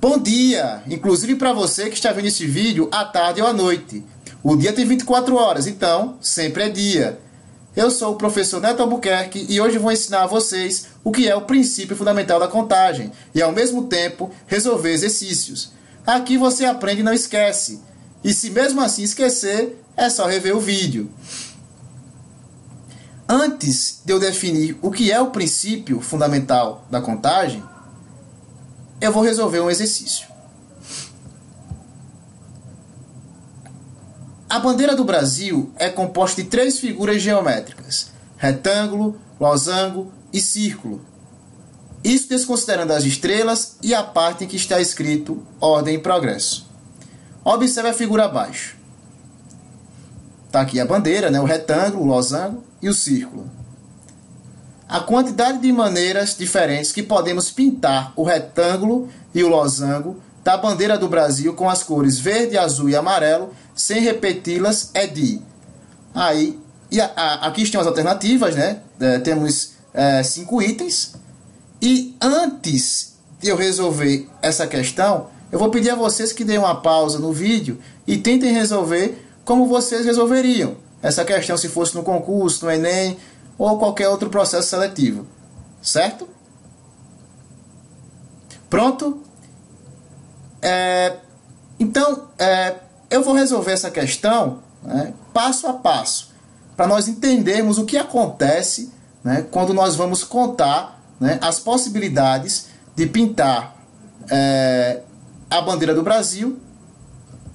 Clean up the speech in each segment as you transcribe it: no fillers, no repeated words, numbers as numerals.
Bom dia, inclusive para você que está vendo esse vídeo à tarde ou à noite. O dia tem 24 horas, então sempre é dia. Eu sou o professor Neto Albuquerque e hoje vou ensinar a vocês o que é o princípio fundamental da contagem e, ao mesmo tempo, resolver exercícios. Aqui você aprende e não esquece. E se mesmo assim esquecer, é só rever o vídeo. Antes de eu definir o que é o princípio fundamental da contagem, eu vou resolver um exercício. A bandeira do Brasil é composta de 3 figuras geométricas: retângulo, losango e círculo. Isso desconsiderando as estrelas e a parte em que está escrito ordem e progresso. Observe a figura abaixo. Está aqui a bandeira, né? O retângulo, o losango e o círculo. A quantidade de maneiras diferentes que podemos pintar o retângulo e o losango da bandeira do Brasil com as cores verde, azul e amarelo, sem repeti-las, é de... Aqui estão as alternativas, né? Temos 5 itens. E antes de eu resolver essa questão, eu vou pedir a vocês que deem uma pausa no vídeo e tentem resolver como vocês resolveriam essa questão se fosse no concurso, no Enem ou qualquer outro processo seletivo. Certo? Pronto? Então, eu vou resolver essa questão, né, passo a passo, para nós entendermos o que acontece, né, quando nós vamos contar, né, as possibilidades de pintar a bandeira do Brasil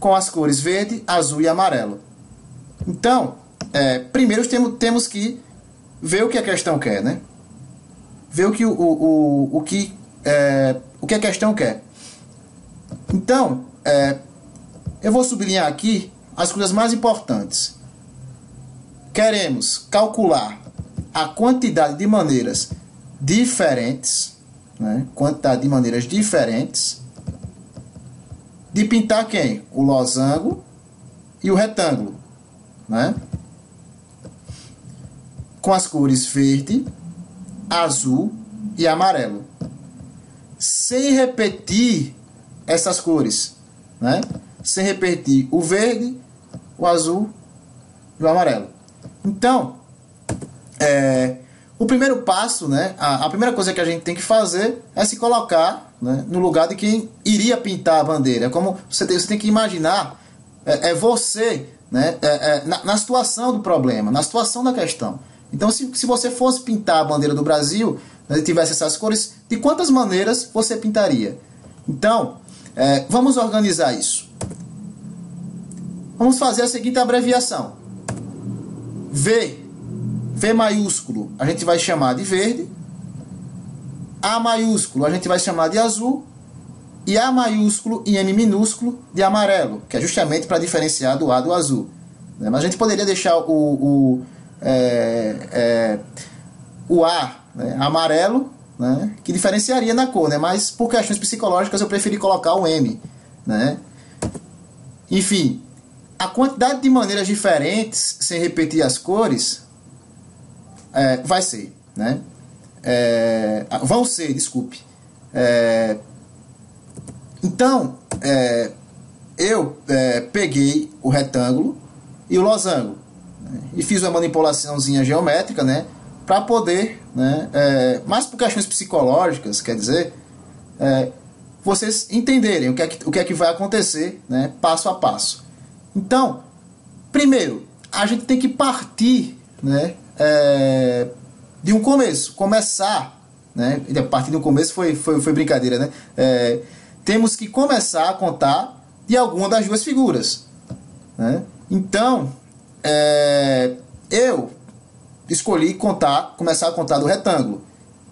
com as cores verde, azul e amarelo. Então, primeiro temos que ver o que a questão quer, né? Ver o que a questão quer. Então, eu vou sublinhar aqui as coisas mais importantes. Queremos calcular a quantidade de maneiras diferentes, né? Quantidade de maneiras diferentes de pintar quem? O losango e o retângulo, né? Com as cores verde, azul e amarelo, sem repetir essas cores, né? Sem repetir o verde, o azul e o amarelo. Então, o primeiro passo, né? A primeira coisa que a gente tem que fazer é se colocar, né, no lugar de quem iria pintar a bandeira. Como você tem que imaginar, você, né, na situação do problema, na situação da questão. Então, se você fosse pintar a bandeira do Brasil, né, e tivesse essas cores, de quantas maneiras você pintaria? Então, vamos organizar isso. Vamos fazer a seguinte abreviação. V maiúsculo a gente vai chamar de verde, A maiúsculo a gente vai chamar de azul e A maiúsculo e M minúsculo de amarelo, que é justamente para diferenciar do A do azul. Mas a gente poderia deixar o A, né, amarelo, né, que diferenciaria na cor, né, mas por questões psicológicas eu preferi colocar o M, né. Enfim, a quantidade de maneiras diferentes, sem repetir as cores, vai ser, né? Vão ser, desculpe. Então, eu peguei o retângulo e o losango, né, e fiz uma manipulaçãozinha geométrica, né, para poder, né, mais por questões psicológicas, quer dizer, vocês entenderem o que é que vai acontecer, né, passo a passo. Então, primeiro, a gente tem que partir, né, de um começo, começar, né, a partir de um começo foi brincadeira, né, temos que começar a contar de alguma das duas figuras, né? Então, eu escolhi começar a contar do retângulo,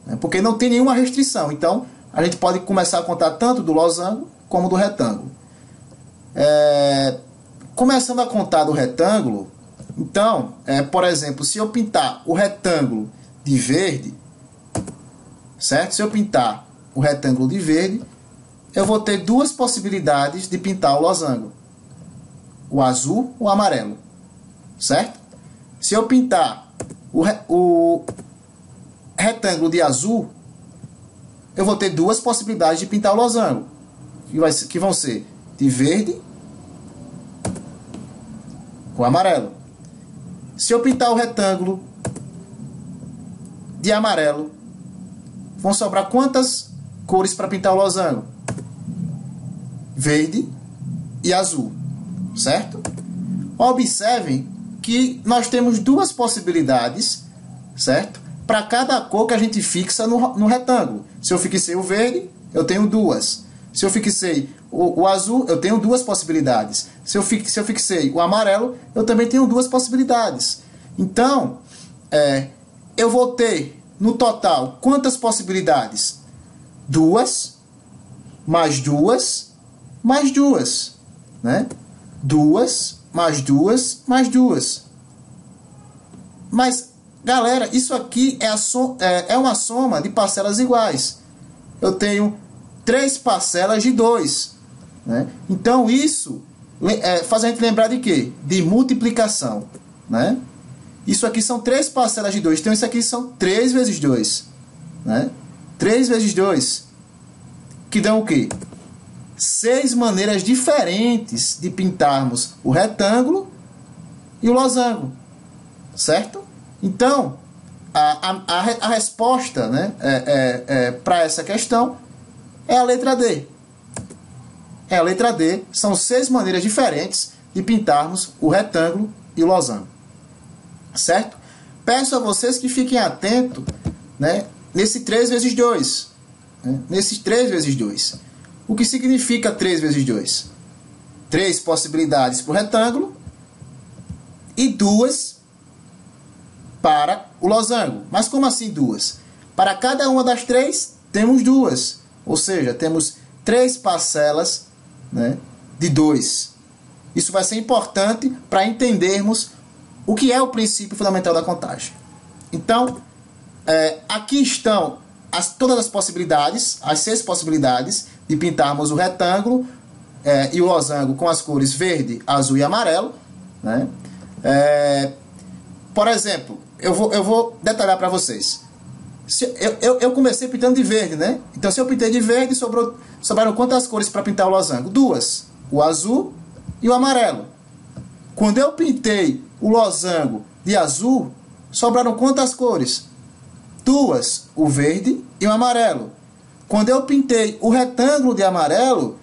né, porque não tem nenhuma restrição, então a gente pode começar a contar tanto do losango como do retângulo. Começando a contar do retângulo, então, por exemplo, se eu pintar o retângulo de verde, certo? Se eu pintar o retângulo de verde, eu vou ter duas possibilidades de pintar o losango: o azul ou o amarelo, certo? Se eu pintar o retângulo de azul, eu vou ter duas possibilidades de pintar o losango: que vão ser de verde com amarelo. Se eu pintar o retângulo de amarelo, vão sobrar quantas cores para pintar o losango? Verde e azul, certo? Observem que nós temos duas possibilidades, certo? Para cada cor que a gente fixa no retângulo. Se eu fixei o verde, eu tenho duas. Se eu fixei o azul, eu tenho duas possibilidades. Se eu fixei o amarelo, eu também tenho duas possibilidades. Então, eu vou ter, no total, quantas possibilidades? Duas, mais duas, mais duas, né? Duas, mais duas, mais duas. Mas, galera, isso aqui é uma soma de parcelas iguais. Eu tenho 3 parcelas de 2. Né? Então, isso faz a gente lembrar de quê? De multiplicação. Né? Isso aqui são 3 parcelas de 2. Então, isso aqui são 3 vezes 2. Né? 3 vezes 2. Que dão o quê? 6 maneiras diferentes de pintarmos o retângulo e o losango. Certo? Então, a resposta, né, para essa questão é a letra D. É a letra D. São 6 maneiras diferentes de pintarmos o retângulo e o losango. Certo? Peço a vocês que fiquem atentos, né, nesse 3 vezes 2. Né, nesses 3 vezes 2. O que significa 3 vezes 2? 3 possibilidades para o retângulo e 2 para o losango. Mas como assim 2? Para cada uma das 3, temos 2. Ou seja, temos 3 parcelas, né, de 2. Isso vai ser importante para entendermos o que é o princípio fundamental da contagem. Então, aqui estão todas as possibilidades, as 6 possibilidades de pintarmos o retângulo e o losango com as cores verde, azul e amarelo. Né? Por exemplo, eu vou detalhar para vocês. Eu comecei pintando de verde, né? Então, se eu pintei de verde, sobraram quantas cores para pintar o losango? 2. O azul e o amarelo. Quando eu pintei o losango de azul, sobraram quantas cores? 2. O verde e o amarelo. Quando eu pintei o retângulo de amarelo,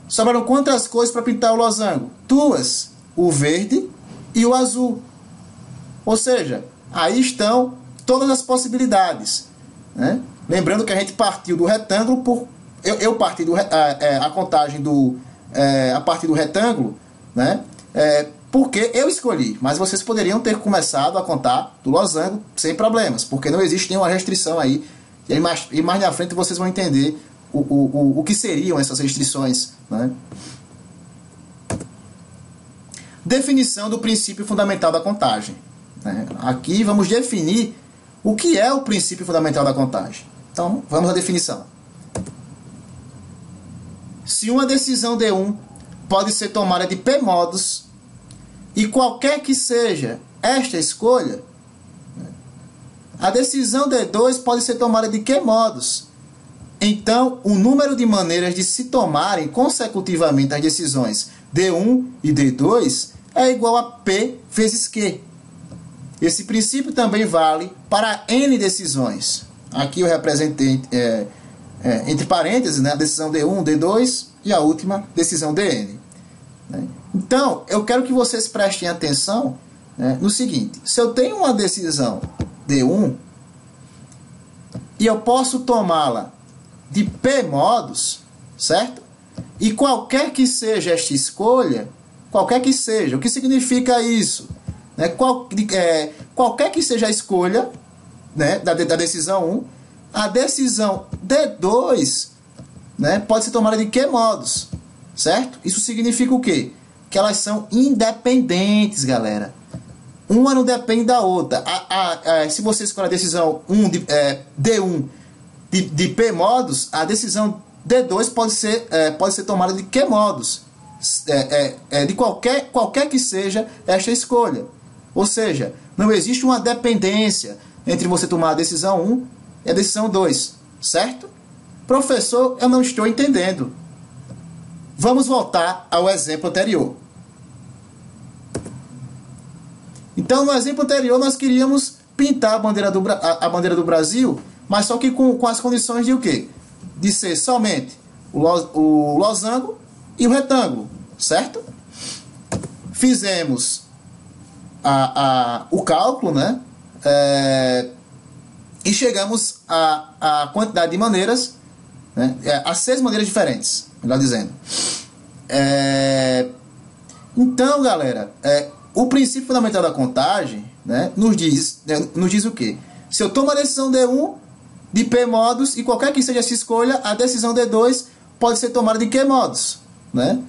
sobraram quantas cores para pintar o losango? 2. O verde e o azul. Ou seja, aí estão todas as possibilidades. Né? Lembrando que a gente partiu do retângulo eu parti a contagem a partir do retângulo, né? Porque eu escolhi, mas vocês poderiam ter começado a contar do losango sem problemas, porque não existe nenhuma restrição aí. E mais na frente vocês vão entender o que seriam essas restrições. Né? Definição do princípio fundamental da contagem. Né? Aqui vamos definir o que é o princípio fundamental da contagem. Então, vamos à definição. Se uma decisão D1 pode ser tomada de P modos, e qualquer que seja esta escolha, a decisão D2 pode ser tomada de Q modos. Então, o número de maneiras de se tomarem consecutivamente as decisões D1 e D2 é igual a P vezes Q. Esse princípio também vale para N decisões. Aqui eu representei entre parênteses, né, a decisão D1, D2 e a última decisão DN. Né? Então, eu quero que vocês prestem atenção, né, no seguinte. Se eu tenho uma decisão D1 e eu posso tomá-la de P modos, certo? E qualquer que seja esta escolha, qualquer que seja, o que significa isso? Né? Qualquer que seja a escolha, né, da decisão 1, a decisão D2, né, pode ser tomada de Q modos, certo? Isso significa o quê? Que elas são independentes, galera. Uma não depende da outra. Se você escolher a decisão D1 de P modos, a decisão D2 pode ser tomada de Q modos, de qualquer que seja esta escolha. Ou seja, não existe uma dependência entre você tomar a decisão 1 e a decisão 2, certo? Professor, eu não estou entendendo. Vamos voltar ao exemplo anterior. Então, no exemplo anterior, nós queríamos pintar a bandeira do Brasil, mas só que com as condições de o quê? De ser somente o losango e o retângulo, certo? Fizemos o cálculo, né? E chegamos à quantidade de maneiras, né? A 6 maneiras diferentes, melhor dizendo. Então, galera, o princípio fundamental da contagem, né, nos diz o quê? Se eu tomo a decisão D1 de P modos, e qualquer que seja essa escolha, a decisão D2 pode ser tomada de Q modos, né?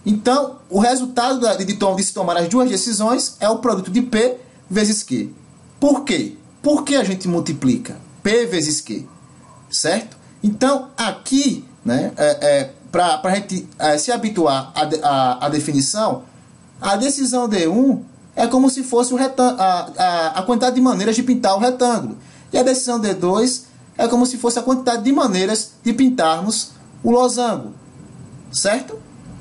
Então, o resultado de se tomar as duas decisões é o produto de P vezes Q. Por quê? Por que a gente multiplica P vezes Q? Certo? Então, aqui, né, para a gente se habituar à definição, a decisão D1 é como se fosse a quantidade de maneiras de pintar o retângulo. E a decisão D2 é como se fosse a quantidade de maneiras de pintarmos o losango. Certo?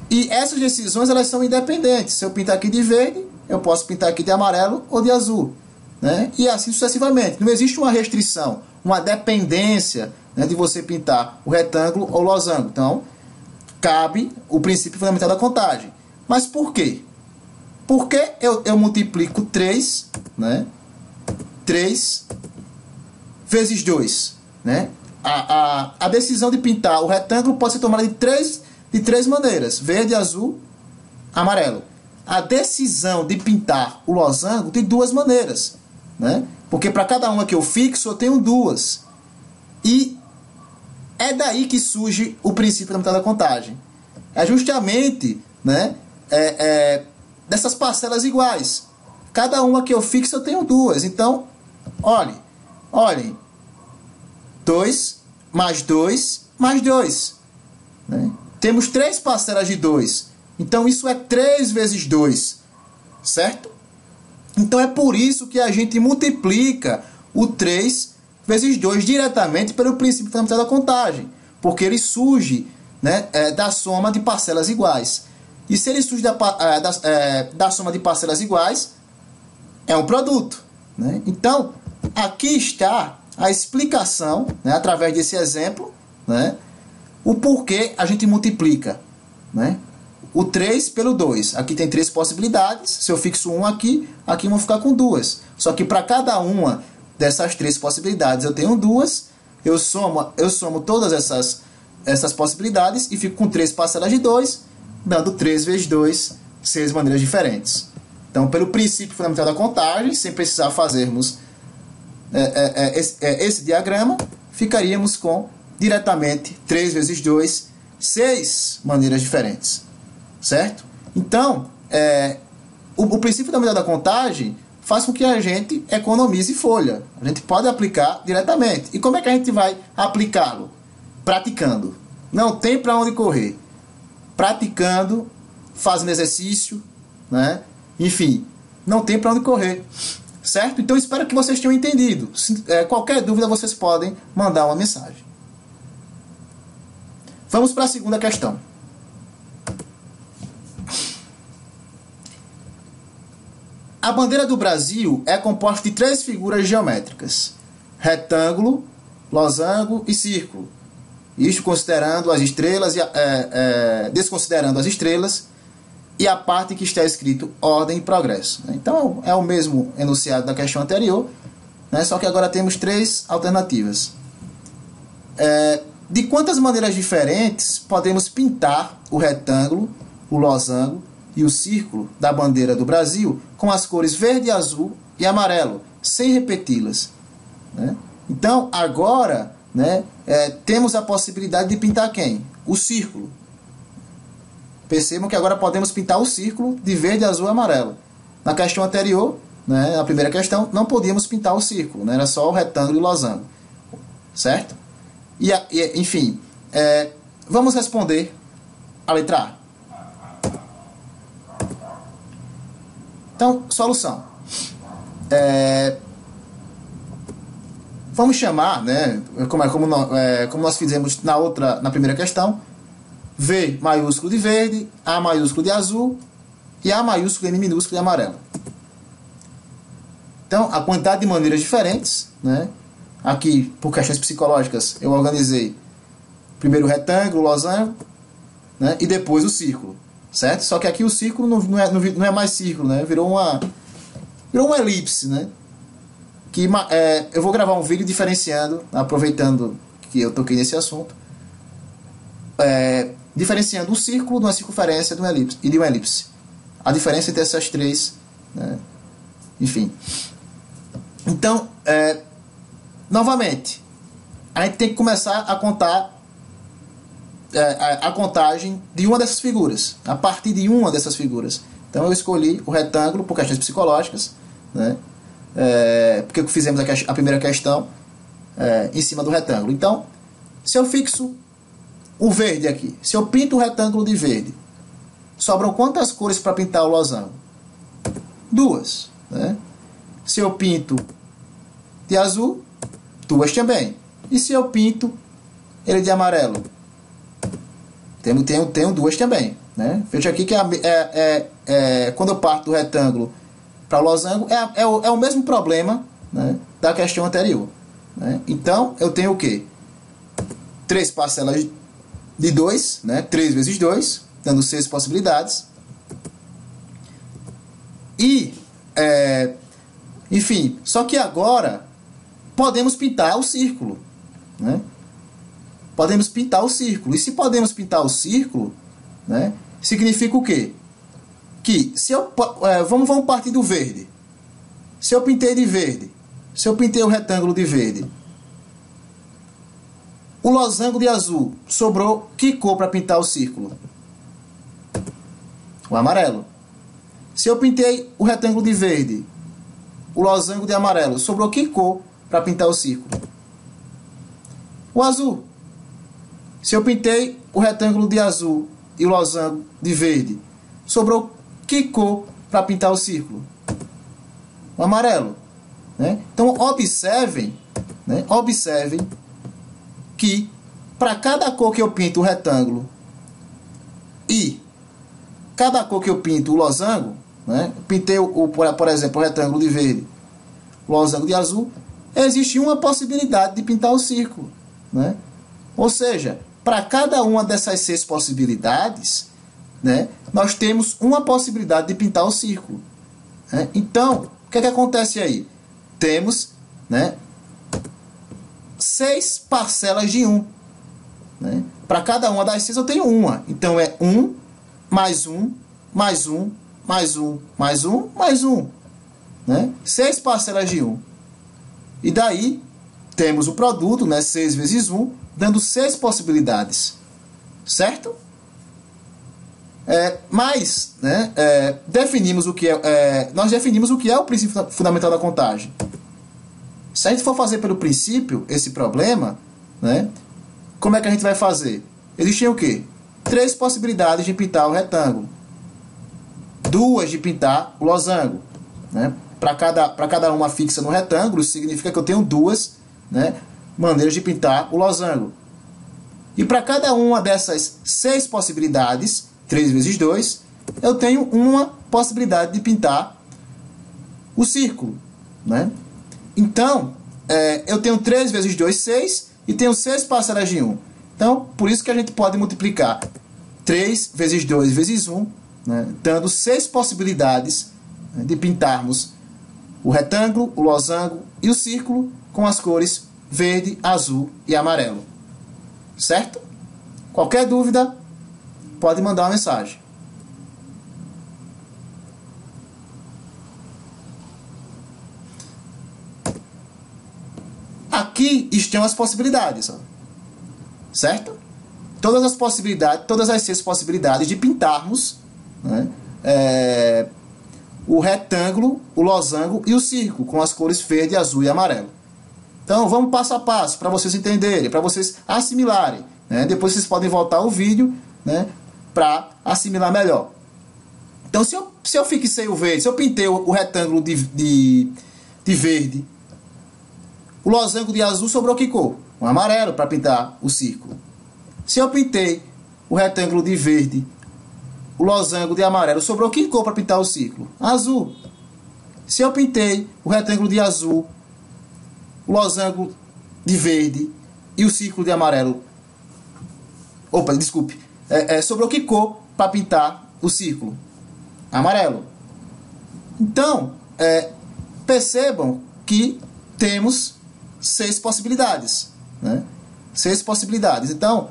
E essas decisões, elas são independentes. Se eu pintar aqui de verde, eu posso pintar aqui de amarelo ou de azul, né? E assim sucessivamente. Não existe uma restrição, uma dependência, né, de você pintar o retângulo ou o losango. Então, cabe o princípio fundamental da contagem. Mas por quê? Porque eu multiplico 3, né? 3 vezes 2, né? A decisão de pintar o retângulo pode ser tomada de três maneiras: verde, azul, amarelo. A decisão de pintar o losango de 2 maneiras, né? Porque para cada uma que eu fixo, eu tenho 2. E é daí que surge o princípio fundamental da contagem. É justamente, né, dessas parcelas iguais. Cada uma que eu fixo, eu tenho 2. Então, olhem. 2 mais 2 mais 2. Né? Temos 3 parcelas de 2. Então, isso é 3 vezes 2. Certo? Então, é por isso que a gente multiplica o 3 vezes 2 diretamente pelo princípio fundamental da contagem. Porque ele surge, né, da soma de parcelas iguais. E se ele surge da soma de parcelas iguais, é um produto. Né? Então, aqui está a explicação, né, através desse exemplo, né, o porquê a gente multiplica, né, o 3 pelo 2. Aqui tem 3 possibilidades. Se eu fixo 1 aqui vão ficar com 2. Só que para cada uma dessas 3 possibilidades eu tenho 2. Eu somo todas essas possibilidades e fico com 3 parcelas de 2, dando 3 vezes 2, 6 maneiras diferentes. Então, pelo princípio fundamental da contagem, sem precisar fazermos esse diagrama, ficaríamos com, diretamente, 3 vezes 2, 6 maneiras diferentes. Certo? Então, o princípio fundamental da contagem faz com que a gente economize folha. A gente pode aplicar diretamente. E como é que a gente vai aplicá-lo? Praticando. Não tem para onde correr. Praticando, fazendo exercício, né? Enfim, não tem para onde correr. Certo? Então, espero que vocês tenham entendido. Qualquer dúvida, vocês podem mandar uma mensagem. Vamos para a segunda questão. A bandeira do Brasil é composta de 3 figuras geométricas: retângulo, losango e círculo. Isto considerando as estrelas, desconsiderando as estrelas e a parte que está escrito ordem e progresso. Então, é o mesmo enunciado da questão anterior, né? Só que agora temos 3 alternativas. De quantas maneiras diferentes podemos pintar o retângulo, o losango e o círculo da bandeira do Brasil com as cores verde, azul e amarelo, sem repeti-las? Né? Então, agora, né, temos a possibilidade de pintar quem? O círculo. Percebam que agora podemos pintar o círculo de verde, azul e amarelo. Na questão anterior, né, na primeira questão, não podíamos pintar o círculo, né, era só o retângulo e o losango. Certo? Enfim, vamos responder a letra A. Então, solução. Vamos chamar, né, como nós fizemos na primeira questão, V maiúsculo de verde, A maiúsculo de azul e A maiúsculo, M minúsculo de amarelo. Então, a quantidade de maneiras diferentes, né? Aqui, por questões psicológicas, eu organizei primeiro o retângulo, o losango, né? E depois o círculo, certo? Só que aqui o círculo não é mais círculo, né? Virou uma elipse, né? Que, eu vou gravar um vídeo diferenciando, aproveitando que eu toquei nesse assunto, diferenciando um círculo de uma circunferência e de uma elipse. A diferença entre essas três, né? Enfim. Então, novamente, a gente tem que começar a contar a contagem de uma dessas figuras, a partir de uma dessas figuras. Então eu escolhi o retângulo por questões psicológicas, né? Porque fizemos a primeira questão em cima do retângulo. Então, se eu fixo o verde aqui, se eu pinto o retângulo de verde, sobram quantas cores para pintar o losango? 2, né? Se eu pinto de azul, 2 também. E se eu pinto ele de amarelo? Tenho 2 também, né? Veja aqui que quando eu parto do retângulo para o losango, é o mesmo problema, né, da questão anterior, né? Então, eu tenho o quê? 3 parcelas de 2, né? 3 vezes 2, dando 6 possibilidades. E, enfim, só que agora podemos pintar o círculo, né? Podemos pintar o círculo. E se podemos pintar o círculo, né, significa o quê? Que se eu vamos partir do verde. Se eu pintei de verde, se eu pintei o retângulo de verde, o losango de azul, sobrou que cor para pintar o círculo? O amarelo. Se eu pintei o retângulo de verde, o losango de amarelo, sobrou que cor para pintar o círculo? O azul. Se eu pintei o retângulo de azul e o losango de verde, sobrou que cor para pintar o círculo? O amarelo, né? Então, observem, né? Observem que para cada cor que eu pinto o retângulo e cada cor que eu pinto o losango, né? Pintei, por exemplo, o retângulo de verde, o losango de azul, existe uma possibilidade de pintar o círculo, né? Ou seja, para cada uma dessas 6 possibilidades, né, nós temos uma possibilidade de pintar o círculo, né? Então, o que acontece aí? Temos, né, 6 parcelas de 1. Né? Para cada uma das 6 eu tenho uma. Então é 1, mais 1, mais 1, mais 1, mais 1, mais 1. Né? 6 parcelas de 1. E daí temos o produto, né, 6 vezes 1, dando 6 possibilidades, certo? Mas, né, nós definimos o que é o princípio fundamental da contagem. Se a gente for fazer pelo princípio esse problema, né, como é que a gente vai fazer? Existem o quê? 3 possibilidades de pintar o retângulo, 2 de pintar o losango, né? Para cada uma fixa no retângulo, isso significa que eu tenho 2, né, maneiras de pintar o losango. E para cada uma dessas 6 possibilidades, 3 vezes 2, eu tenho uma possibilidade de pintar o círculo, né? Então, eu tenho 3 vezes 2, 6, e tenho 6 parcelas de 1. Então, por isso que a gente pode multiplicar 3 vezes 2 vezes 1, né, dando 6 possibilidades, né, de pintarmos o retângulo, o losango e o círculo com as cores verde, azul e amarelo. Certo? Qualquer dúvida, pode mandar uma mensagem. Aqui estão as possibilidades, ó. Certo? Todas as possibilidades, todas as 6 possibilidades de pintarmos, né, o retângulo, o losango e o círculo com as cores verde, azul e amarelo. Então, vamos passo a passo para vocês entenderem, para vocês assimilarem, né? Depois vocês podem voltar o vídeo, né, para assimilar melhor. Então, se eu fixei o verde, se eu pintei o retângulo de verde, o losango de azul, sobrou que cor? Um amarelo para pintar o círculo. Se eu pintei o retângulo de verde, o losango de amarelo, sobrou que cor para pintar o círculo? Azul. Se eu pintei o retângulo de azul, o losango de verde e o círculo de amarelo, opa, desculpe, sobrou que cor para pintar o círculo? Amarelo. Então, percebam que temos 6 possibilidades, né? 6 possibilidades. Então,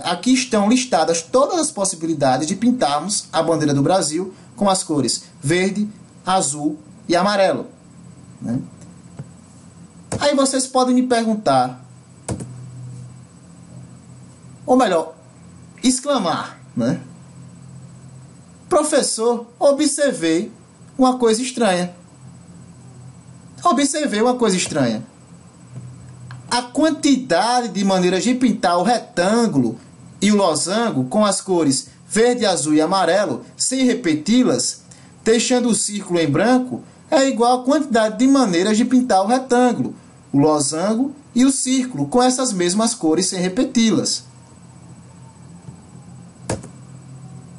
aqui estão listadas todas as possibilidades de pintarmos a bandeira do Brasil com as cores verde, azul e amarelo, né? Aí vocês podem me perguntar, ou melhor, exclamar, né? Professor, observei uma coisa estranha. Observei uma coisa estranha. A quantidade de maneiras de pintar o retângulo e o losango com as cores verde, azul e amarelo, sem repeti-las, deixando o círculo em branco, é igual à quantidade de maneiras de pintar o retângulo, o losango e o círculo com essas mesmas cores sem repeti-las.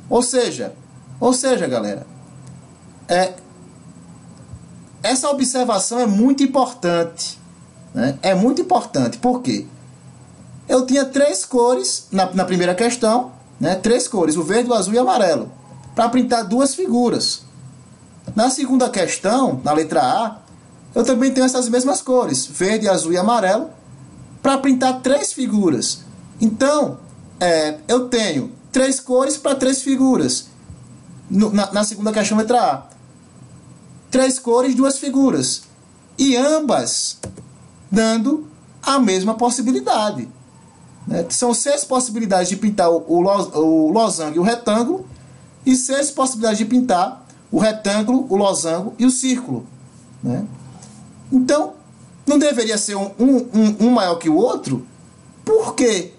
Ou seja, galera, essa observação é muito importante, né? É muito importante, porque eu tinha 3 cores na primeira questão, né? 3 cores, o verde, o azul e o amarelo, para pintar 2 figuras. Na segunda questão, na letra A, eu também tenho essas mesmas cores, verde, azul e amarelo, para pintar 3 figuras. Então, eu tenho 3 cores para 3 figuras. Na segunda questão, letra A. 3 cores, 2 figuras. E ambas dando a mesma possibilidade, né? São 6 possibilidades de pintar o losango e o retângulo, e 6 possibilidades de pintar o retângulo, o losango e o círculo, né? Então, não deveria ser um maior que o outro? Porque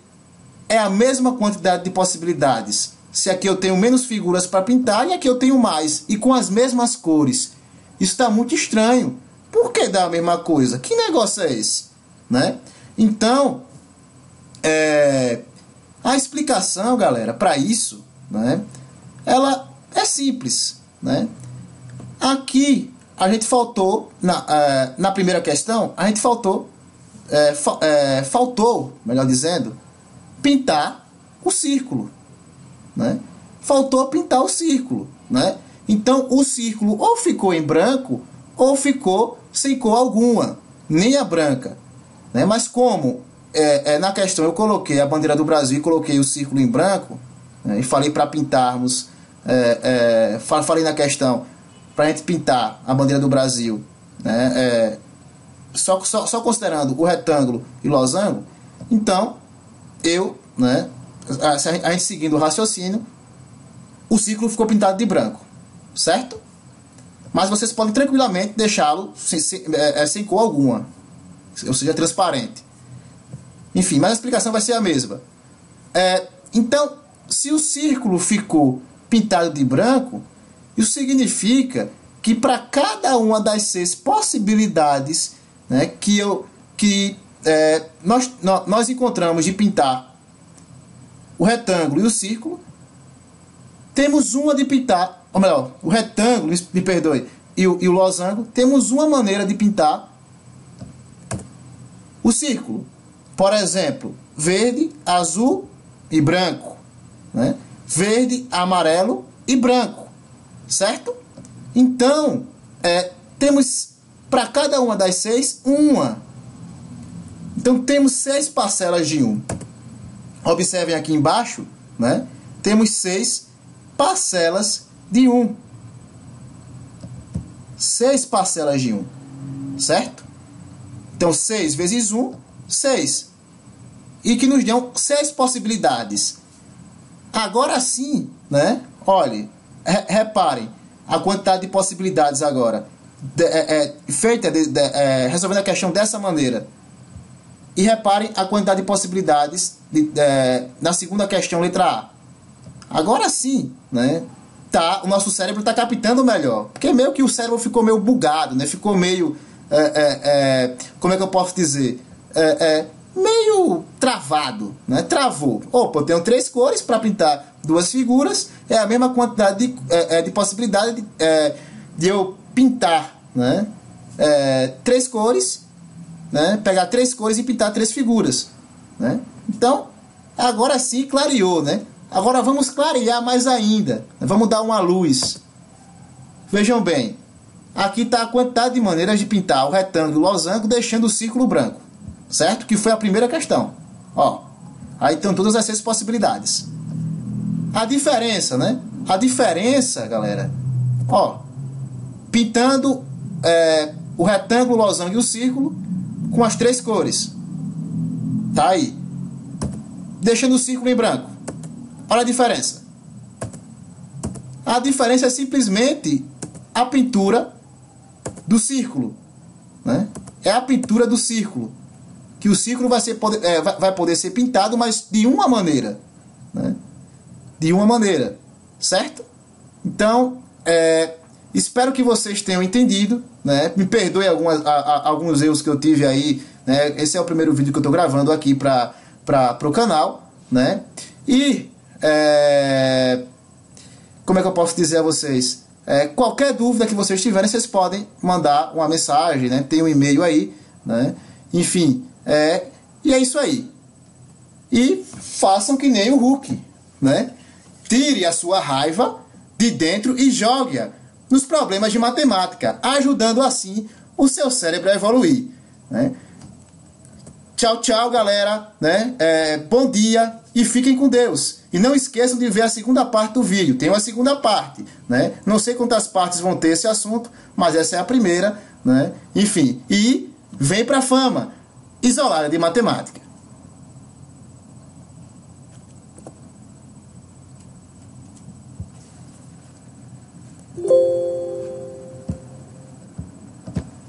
é a mesma quantidade de possibilidades. Se aqui eu tenho menos figuras para pintar e aqui eu tenho mais, e com as mesmas cores. Isso está muito estranho. Por que dá a mesma coisa? Que negócio é esse? Né? Então, a explicação, galera, para isso, né, ela é simples, né? Aqui, a gente faltou, na primeira questão, a gente faltou, melhor dizendo, pintar o círculo, né? Faltou pintar o círculo, né? Então, o círculo ou ficou em branco ou ficou sem cor alguma, nem a branca, né? Mas como na questão eu coloquei a bandeira do Brasil e coloquei o círculo em branco, né? E falei para pintarmos, falei na questão para a gente pintar a bandeira do Brasil, né? Só considerando o retângulo e o losango. Então, né, a gente seguindo o raciocínio, o círculo ficou pintado de branco, certo? Mas vocês podem tranquilamente deixá-lo sem cor alguma, ou seja, transparente. Enfim, mas a explicação vai ser a mesma. Então, se o círculo ficou pintado de branco, isso significa que para cada uma das 6 possibilidades, né, nós encontramos de pintar o retângulo e o círculo, temos uma de pintar, ou melhor, o retângulo, me perdoe, e o losango, temos uma maneira de pintar o círculo. Por exemplo, verde, azul e branco, né? Verde, amarelo e branco, certo? Então, temos para cada uma das 6, uma. Então, temos 6 parcelas de 1. Observem aqui embaixo, né? Temos 6 parcelas de 1. 6 parcelas de 1, certo? Então, 6 vezes 1, 6. E que nos dão 6 possibilidades. Agora sim, né? Olhe, reparem a quantidade de possibilidades agora. Resolvendo a questão dessa maneira. E reparem a quantidade de possibilidades na segunda questão, letra A. Agora sim, né? O nosso cérebro está captando melhor. Porque meio que o cérebro ficou meio bugado, né? Ficou meio... como é que eu posso dizer? meio travado, né? Travou. Opa, eu tenho 3 cores para pintar 2 figuras, é a mesma quantidade de possibilidade de eu pintar, né? 3 cores, né? Pegar 3 cores e pintar 3 figuras, né? Então, agora sim clareou, né? Agora vamos clarear mais ainda, vamos dar uma luz. Vejam bem, aqui está a quantidade de maneiras de pintar o retângulo e o losango deixando o círculo branco, certo? Que foi a primeira questão. Ó, aí estão todas essas possibilidades. A diferença, né? A diferença, galera, ó, pintando o retângulo, o losango e o círculo com as 3 cores. Tá aí. Deixando o círculo em branco. Olha a diferença. A diferença é simplesmente a pintura do círculo, né? É a pintura do círculo. Que o círculo vai poder ser pintado, mas de uma maneira, né? De uma maneira, certo? Então, espero que vocês tenham entendido, né? Me perdoe alguns erros que eu tive aí, né? Esse é o primeiro vídeo que eu estou gravando aqui para o canal, né? E como é que eu posso dizer a vocês? Qualquer dúvida que vocês tiverem, vocês podem mandar uma mensagem, né? Tem um e-mail aí, né? Enfim, e é isso aí. E façam que nem o Hulk, né? Tire a sua raiva de dentro e jogue-a nos problemas de matemática, ajudando assim o seu cérebro a evoluir, né? Tchau, tchau, galera, né? Bom dia e fiquem com Deus. E não esqueçam de ver a segunda parte do vídeo. Tem uma segunda parte, né? Não sei quantas partes vão ter esse assunto, mas essa é a primeira, né? Enfim, e vem pra fama isolada de matemática.